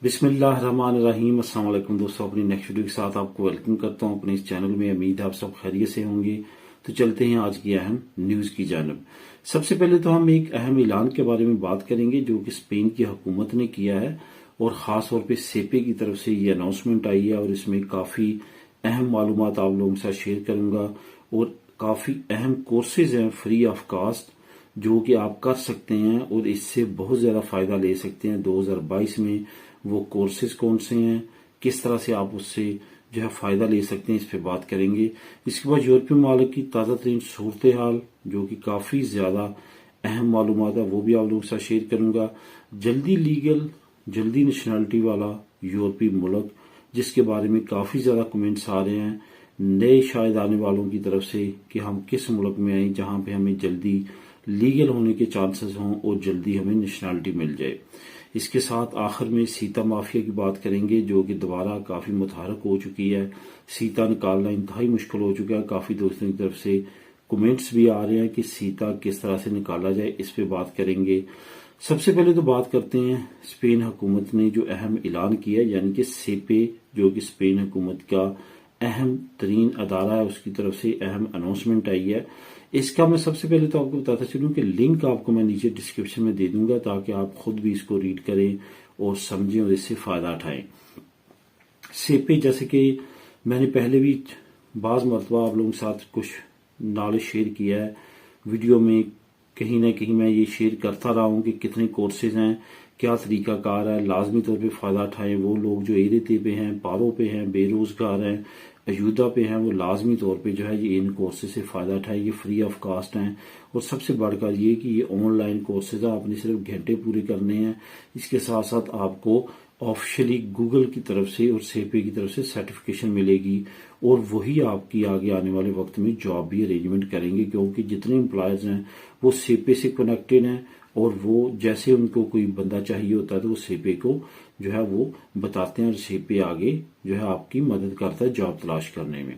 बिस्मिल्लाहिर्रहमानिर्रहीम। अस्सलाम वालेकुम दोस्तों, अपनी नेक्स्ट वीडियो के साथ आपको वेलकम करता हूं अपने इस चैनल में। उम्मीद है आप सब खैरियत से होंगे। तो चलते हैं आज की अहम न्यूज की जानब। सबसे पहले तो हम एक अहम ऐलान के बारे में बात करेंगे जो कि स्पेन की हुकूमत ने किया है और खास तौर पे सेपे की तरफ से ये अनाउंसमेंट आई है और इसमें काफी अहम मालूमात आप लोगों के साथ शेयर करूंगा और काफी अहम कोर्सेज हैं फ्री ऑफ कास्ट जो कि आप कर सकते हैं और इससे बहुत ज्यादा फायदा ले सकते हैं 2022 में। वो कोर्सेज कौन से हैं, किस तरह से आप उससे जो है फायदा ले सकते हैं, इस पे बात करेंगे। इसके बाद यूरोपीय मुल्क की ताज़ा तरीन सूरत हाल जो कि काफी ज्यादा अहम मालूमात है वो भी आप लोगों के साथ शेयर करूंगा। जल्दी लीगल जल्दी नेशनलिटी वाला यूरोपीय मुल्क जिसके बारे में काफी ज्यादा कमेंट्स आ रहे हैं नए शायद आने वालों की तरफ से कि हम किस मुल्क में आए जहां पे हमें जल्दी लीगल होने के चांसेस हों और जल्दी हमें नेशनलिटी मिल जाए। इसके साथ आखिर में सीता माफिया की बात करेंगे जो कि दोबारा काफी मुतहरक हो चुकी है। सीता निकालना इंतहाई मुश्किल हो चुका है। काफी दोस्तों की तरफ से कमेंट्स भी आ रहे हैं कि सीता किस तरह से निकाला जाए, इस पे बात करेंगे। सबसे पहले तो बात करते हैं स्पेन हुकूमत ने जो अहम ऐलान किया यानी कि सेपे जो कि स्पेन हुकूमत का अहम तरीन अदारा है उसकी तरफ से अहम अनाउंसमेंट आई है। इसका मैं सबसे पहले तो आपको बताता चलूं कि लिंक आपको मैं नीचे डिस्क्रिप्शन में दे दूंगा ताकि आप खुद भी इसको रीड करें और समझें और इससे फायदा उठाएं। सेपे जैसे कि मैंने पहले भी बाज मरतबा आप लोगों के साथ कुछ नॉलेज शेयर किया है वीडियो में, कहीं ना कहीं मैं ये शेयर करता रहा हूं कि कितने कोर्सेज हैं, क्या तरीकाकार है। लाजमी तौर पे फायदा उठाएं। वो लोग जो एरिते पे हैं, पारों पे हैं, बेरोजगार हैं, अयूदा पे हैं, वो लाजमी तौर पे जो है ये इन कोर्सेज से फायदा उठाएं। ये फ्री ऑफ कास्ट हैं और सबसे बढ़कर ये कि ये ऑनलाइन कोर्सेज है, आपने सिर्फ घंटे पूरे करने हैं। इसके साथ साथ आपको ऑफिशियली गूगल की तरफ से और सेपे की तरफ से सर्टिफिकेशन मिलेगी और वही आपकी आगे आने वाले वक्त में जॉब भी अरेंजमेंट करेंगे क्योंकि जितने एम्प्लॉयज हैं वो सेपे से कनेक्टेड हैं और वो जैसे उनको कोई बंदा चाहिए होता है तो वो सेपे को जो है वो बताते हैं और सेपे आगे जो है आपकी मदद करता है जॉब तलाश करने में।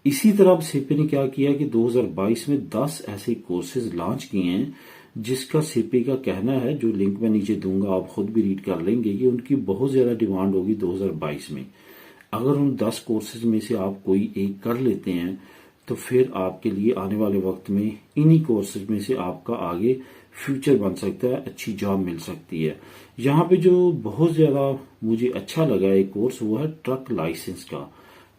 इसी तरह अब सेपे ने क्या किया कि 2022 में 10 ऐसे कोर्सेज लॉन्च किए हैं जिसका सेपे का कहना है, जो लिंक मैं नीचे दूंगा आप खुद भी रीड कर लेंगे, कि उनकी बहुत ज्यादा डिमांड होगी 2022 में। अगर उन 10 कोर्सेज में से आप कोई एक कर लेते हैं तो फिर आपके लिए आने वाले वक्त में इन्हीं कोर्सेज में से आपका आगे फ्यूचर बन सकता है, अच्छी जॉब मिल सकती है। यहाँ पे जो बहुत ज्यादा मुझे अच्छा लगा एक कोर्स वो है ट्रक लाइसेंस का।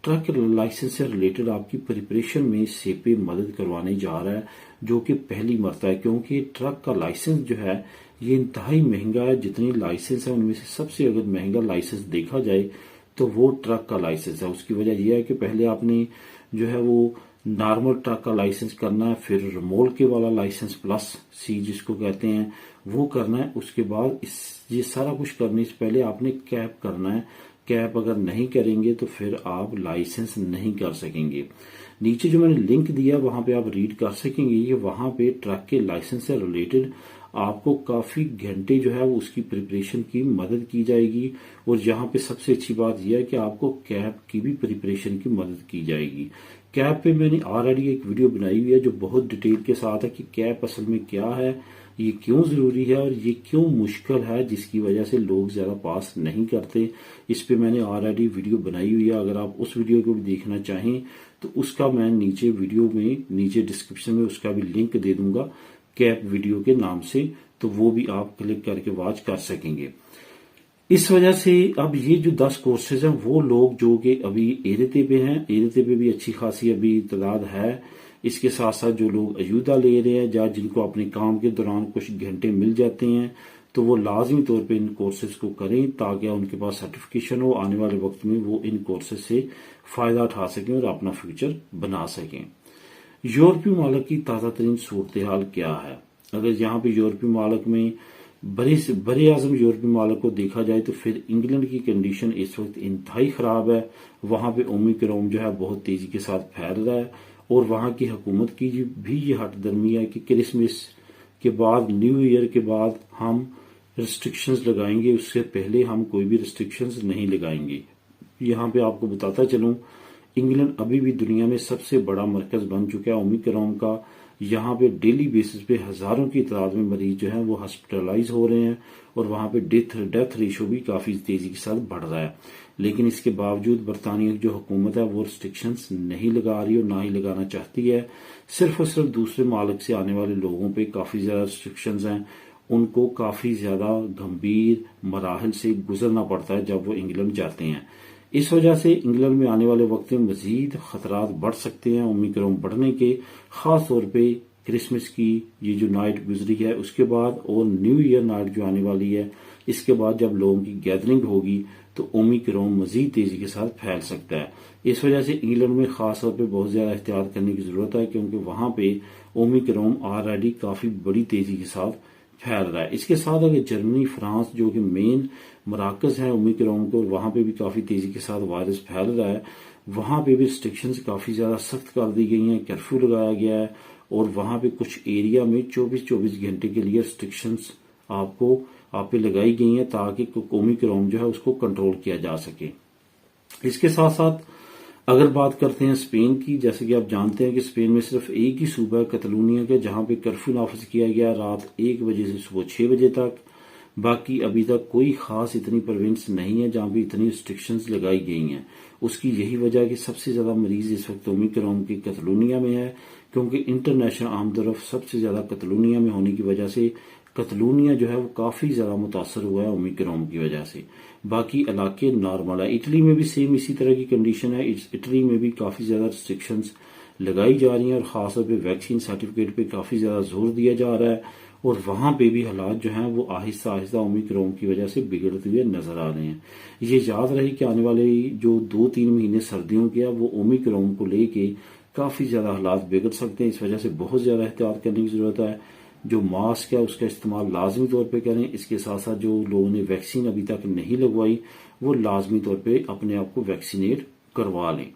ट्रक लाइसेंस से रिलेटेड आपकी प्रिपरेशन में सेपे मदद करवाने जा रहा है जो कि पहली मरतबा है क्योंकि ट्रक का लाइसेंस जो है ये इंतहाई महंगा है। जितनी लाइसेंस है उनमें से सबसे अगर महंगा लाइसेंस देखा जाए तो वो ट्रक का लाइसेंस है। उसकी वजह यह है कि पहले आपने जो है वो नॉर्मल ट्रक का लाइसेंस करना है, फिर रिमोल्के वाला लाइसेंस प्लस सी जिसको कहते हैं वो करना है। उसके बाद ये सारा कुछ करने से पहले आपने कैप करना है। कैप अगर नहीं करेंगे तो फिर आप लाइसेंस नहीं कर सकेंगे। नीचे जो मैंने लिंक दिया वहां पे आप रीड कर सकेंगे। ये वहां पे ट्रक के लाइसेंस से रिलेटेड आपको काफी घंटे जो है वो उसकी प्रिपरेशन की मदद की जाएगी और यहाँ पे सबसे अच्छी बात यह है कि आपको कैप की भी प्रिपरेशन की मदद की जाएगी। कैप पे मैंने ऑलरेडी एक वीडियो बनाई हुई है जो बहुत डिटेल के साथ है कि कैप असल में क्या है, ये क्यों जरूरी है और ये क्यों मुश्किल है जिसकी वजह से लोग ज्यादा पास नहीं करते। इस पे मैंने ऑलरेडी वीडियो बनाई हुई है। अगर आप उस वीडियो को भी देखना चाहें तो उसका मैं नीचे वीडियो में नीचे डिस्क्रिप्शन में उसका भी लिंक दे दूंगा कैप वीडियो के नाम से, तो वो भी आप क्लिक करके वॉच कर सकेंगे। इस वजह से अब ये जो 10 कोर्सेज हैं वो लोग जो कि अभी एरिते पे हैं, एरिते पे भी अच्छी खासी अभी तादाद है। इसके साथ साथ जो लोग अयूदा ले रहे हैं या जिनको अपने काम के दौरान कुछ घंटे मिल जाते हैं तो वो लाजमी तौर पे इन कोर्सेज को करें ताकि उनके पास सर्टिफिकेशन हो, आने वाले वक्त में वो इन कोर्सेज से फायदा उठा सकें और अपना फ्यूचर बना सकें। यूरोपीय मुल्क की ताज़ा तरीन सूरत हाल क्या है? अगर यहाँ पे यूरोपीय मुल्क में बड़े आजम यूरोपीय मुल्क को देखा जाए तो फिर इंग्लैंड की कंडीशन इस वक्त इंतहाई खराब है। वहां पे ओमिक्रॉन जो है बहुत तेजी के साथ फैल रहा है और वहां की हुकूमत की भी ये हटदर्मी है कि क्रिसमस के बाद, न्यू ईयर के बाद हम रिस्ट्रिक्शंस लगाएंगे, उससे पहले हम कोई भी रिस्ट्रिक्शंस नहीं लगाएंगे। यहाँ पे आपको बताता चलूं इंग्लैंड अभी भी दुनिया में सबसे बड़ा मरकज बन चुका है ओमिक्रॉन का। यहाँ पे डेली बेसिस पे हजारों की तादाद में मरीज जो है वो हॉस्पिटलाइज हो रहे हैं और वहां पे डेथ रेशो भी काफी तेजी के साथ बढ़ रहा है। लेकिन इसके बावजूद बरतानिया की जो हुकूमत है वो रिस्ट्रिक्शंस नहीं लगा रही और ना ही लगाना चाहती है। सिर्फ और सिर्फ दूसरे मालिक से आने वाले लोगों पे काफी ज्यादा रिस्ट्रिक्शंस हैं, उनको काफी ज्यादा गंभीर मराहल से गुजरना पड़ता है जब वो इंग्लैंड जाते हैं। इस वजह से इंग्लैंड में आने वाले वक्त में मजीद खतरात बढ़ सकते हैं ओमिक्रॉन बढ़ने के, खास तौर पे क्रिसमस की ये जो नाइट गुजरी है उसके बाद और न्यू ईयर नाइट जो आने वाली है इसके बाद जब लोगों की गैदरिंग होगी तो ओमिक्रॉन मजीद तेजी के साथ फैल सकता है। इस वजह से इंग्लैंड में खास तौर पे बहुत ज्यादा एहतियात करने की जरूरत है क्योंकि वहां पे ओमिक्रॉन ऑलरेडी काफी बड़ी तेजी के साथ फैल रहा है। इसके साथ अगर जर्मनी, फ्रांस जो कि मेन मराकज है ओमिक्रॉन को, वहां पे भी काफी तेजी के साथ वायरस फैल रहा है, वहां पे भी रिस्ट्रिक्शंस काफी ज्यादा सख्त कर दी गई हैं, कर्फ्यू लगाया गया है और वहां पे कुछ एरिया में 24-24 घंटे के लिए रिस्ट्रिक्शंस आप पे लगाई गई हैं ताकि ओमिक्रॉन जो है उसको कंट्रोल किया जा सके। इसके साथ साथ अगर बात करते हैं स्पेन की, जैसे कि आप जानते हैं कि स्पेन में सिर्फ एक ही सूबा है कतलूनिया के जहां पे कर्फ्यू नाफिज किया गया रात 1 बजे से सुबह 6 बजे तक। बाकी अभी तक कोई खास इतनी प्रोविंस नहीं है जहां पे इतनी रिस्ट्रिक्शंस लगाई गई हैं। उसकी यही वजह कि सबसे ज्यादा मरीज इस वक्त ओमिक्रॉन के कतलूनिया में है क्योंकि इंटरनेशनल आमदरफ सबसे ज्यादा कतलूनिया में होने की वजह से कतलूनिया जो है वो काफी ज्यादा मुतासर हुआ है ओमिक्रॉन की वजह से। बाकी इलाके नॉर्मल है। इटली में भी सेम इसी तरह की कंडीशन है। इटली में भी काफी ज्यादा रिस्ट्रिक्शंस लगाई जा रही हैं और खासतौर पे वैक्सीन सर्टिफिकेट पे काफी ज्यादा जोर दिया जा रहा है और वहां पे भी हालात जो हैं वो आहिस्ता आहिस्ता ओमिक्रॉन की वजह से बिगड़ते हुए नजर आ रहे हैं। ये याद रहे कि आने वाले जो 2-3 महीने सर्दियों के है वो ओमिक्रॉन को लेके काफी ज्यादा हालात बिगड़ सकते हैं। इस वजह से बहुत ज्यादा एहतियात करने की जरूरत है। जो मास्क है उसका इस्तेमाल लाजमी तौर पे करें। इसके साथ साथ जो लोगों ने वैक्सीन अभी तक नहीं लगवाई वो लाजमी तौर पे अपने आप को वैक्सीनेट करवा लें।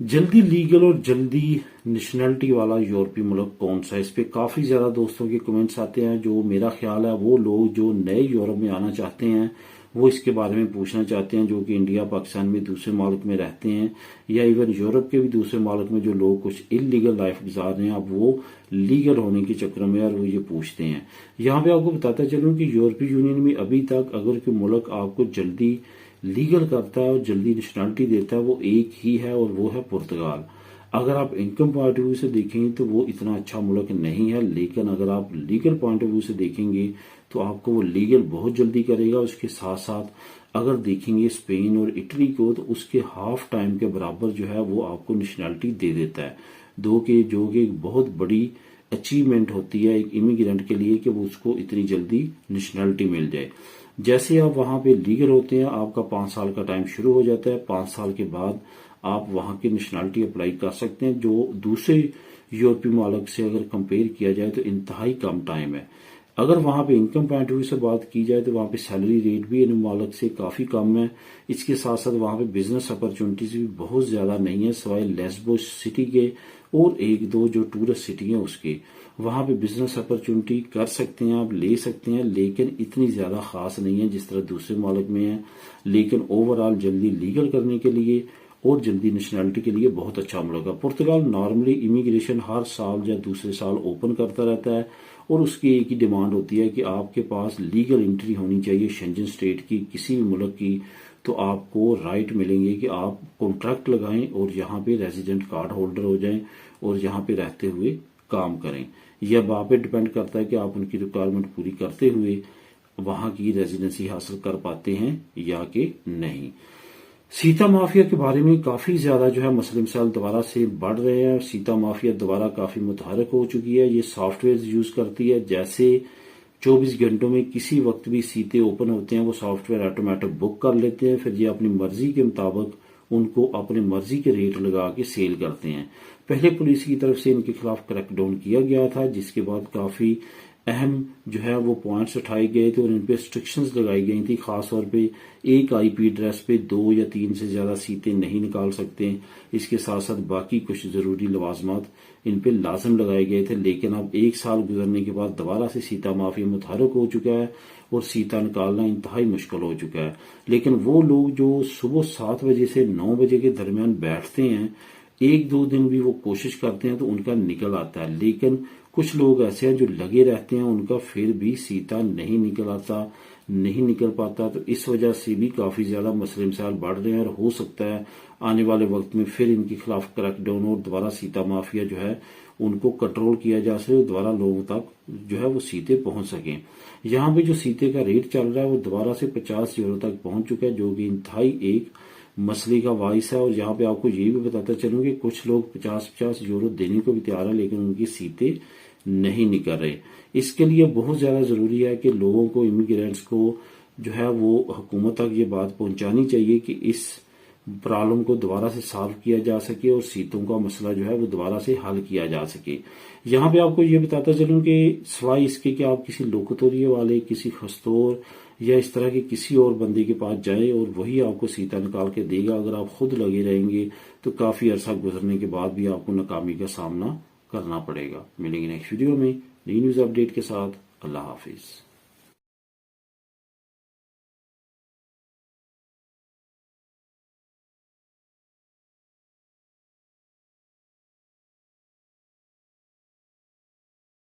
जल्दी लीगल और जल्दी नेशनलिटी वाला यूरोपीय मुल्क कौन सा है, इस पे काफी ज्यादा दोस्तों के कमेंट्स आते हैं। जो मेरा ख्याल है वो लोग जो नए यूरोप में आना चाहते हैं वो इसके बारे में पूछना चाहते हैं, जो कि इंडिया पाकिस्तान में दूसरे मुल्क में रहते हैं या इवन यूरोप के भी दूसरे मुल्क में जो लोग कुछ इलीगल लाइफ गुजार रहे हैं, अब वो लीगल होने के चक्कर में यार वो ये पूछते हैं। यहाँ पे आपको बताता चलूं कि यूरोपीय यूनियन में अभी तक अगर कोई मुल्क आपको जल्दी लीगल करता है और जल्दी नेशनलिटी देता है वो एक ही है और वो है पुर्तगाल। अगर आप इनकम पॉइंट ऑफ व्यू से देखेंगे तो वो इतना अच्छा मुल्क नहीं है, लेकिन अगर आप लीगल पॉइंट ऑफ व्यू से देखेंगे तो आपको वो लीगल बहुत जल्दी करेगा। उसके साथ साथ अगर देखेंगे स्पेन और इटली को तो उसके हाफ टाइम के बराबर जो है वो आपको नेशनलिटी दे देता है। जो कि एक बहुत बड़ी अचीवमेंट होती है एक इमिग्रेंट के लिए कि वो उसको इतनी जल्दी नेशनलिटी मिल जाए। जैसे आप वहां पे लीगल होते हैं आपका 5 साल का टाइम शुरू हो जाता है। 5 साल के बाद आप वहां की नेशनलिटी अप्लाई कर सकते हैं, जो दूसरे यूरोपीय मुल्क से अगर कंपेयर किया जाए तो इंतहाई कम टाइम है। अगर वहां पे इनकम पॉइंट ऑफ व्यू से बात की जाए तो वहां पे सैलरी रेट भी इन मुल्क से काफी कम है। इसके साथ साथ वहां पे बिजनेस अपॉर्चुनिटीज भी बहुत ज्यादा नहीं है, सिवाय लेस्बोस सिटी के और 1-2 जो टूरिस्ट सिटी है उसके। वहां पे बिजनेस अपॉर्चुनिटी कर सकते हैं, आप ले सकते हैं, लेकिन इतनी ज्यादा खास नहीं है जिस तरह दूसरे मुल्क में है। लेकिन ओवरऑल जल्दी लीगल करने के लिए और जल्दी नेशनलिटी के लिए बहुत अच्छा मुल्क है। पुर्तगाल नॉर्मली इमिग्रेशन हर साल या दूसरे साल ओपन करता रहता है और उसकी एक ही डिमांड होती है कि आपके पास लीगल एंट्री होनी चाहिए शेंजन स्टेट की किसी भी मुल्क की, तो आपको राइट मिलेंगे कि आप कॉन्ट्रैक्ट लगाएं और यहाँ पे रेजिडेंट कार्ड होल्डर हो जाएं और यहाँ पे रहते हुए काम करें। यह अब आप पे डिपेंड करता है कि आप उनकी रिक्वायरमेंट पूरी करते हुए वहां की रेजिडेंसी हासिल कर पाते हैं या कि नहीं। सीता माफिया के बारे में काफी ज्यादा जो है मसले मसाइल दोबारा से बढ़ रहे हैं। सीता माफिया दोबारा काफी मुतहरक हो चुकी है। ये सॉफ्टवेयर यूज करती है, जैसे 24 घंटों में किसी वक्त भी सीटे ओपन होते हैं वो सॉफ्टवेयर ऑटोमेटिक बुक कर लेते हैं, फिर ये अपनी मर्जी के मुताबिक उनको अपने मर्जी के रेट लगा के सेल करते हैं। पहले पुलिस की तरफ से इनके खिलाफ क्रैकडाउन किया गया था, जिसके बाद काफी अहम जो है वो पॉइंट्स उठाए गए थे और इन पे रिस्ट्रिक्शंस लगाई गई थी। खासतौर पे एक आईपी एड्रेस पे 2 या 3 से ज्यादा सीटें नहीं निकाल सकते। इसके साथ साथ बाकी कुछ जरूरी लवाजमात इन पे लाजम लगाए गए थे। लेकिन अब 1 साल गुजरने के बाद दोबारा से सीता माफिया मुतहरक हो चुका है और सीता निकालना इंतहाई मुश्किल हो चुका है। लेकिन वो लोग जो सुबह 7 बजे से 9 बजे के दरमियान बैठते हैं एक दो दिन भी वो कोशिश करते हैं तो उनका निकल आता है, लेकिन कुछ लोग ऐसे हैं जो लगे रहते हैं, उनका फिर भी सीता नहीं निकल आता, नहीं निकल पाता। तो इस वजह से भी काफी ज्यादा मसले मसाइल बढ़ रहे हैं और हो सकता है आने वाले वक्त में फिर इनके खिलाफ क्रैकडाउन और दोबारा सीता माफिया जो है उनको कंट्रोल किया जा सके, दोबारा लोगों तक जो है वो सीते पहुंच सके। यहाँ पे जो सीते का रेट चल रहा है वो दोबारा से 50 यूरो तक पहुंच चुका है, जो कि इंतहाई एक मसले का वाइस है। और यहाँ पे आपको ये भी बताता चलूं कि कुछ लोग 50-50 यूरो देने को भी तैयार है, लेकिन उनकी सीटें नहीं निकल रहे। इसके लिए बहुत ज्यादा जरूरी है कि लोगों को, इमिग्रेंट्स को जो है वो हुकूमत तक ये बात पहुंचानी चाहिए कि इस प्रॉब्लम को दोबारा से सॉल्व किया जा सके और सीटों का मसला जो है वो दोबारा से हल किया जा सके। यहाँ पे आपको ये बताता चलूं कि सिवाय इसके कि आप किसी लोकतोरिये वाले, किसी खस्तौर या इस तरह के किसी और बंदे के पास जाए और वही आपको सीता निकाल के देगा, अगर आप खुद लगे रहेंगे तो काफी अरसा गुजरने के बाद भी आपको नाकामी का सामना करना पड़ेगा। मिलेंगे नेक्स्ट वीडियो में नई न्यूज अपडेट के साथ। अल्लाह हाफिज।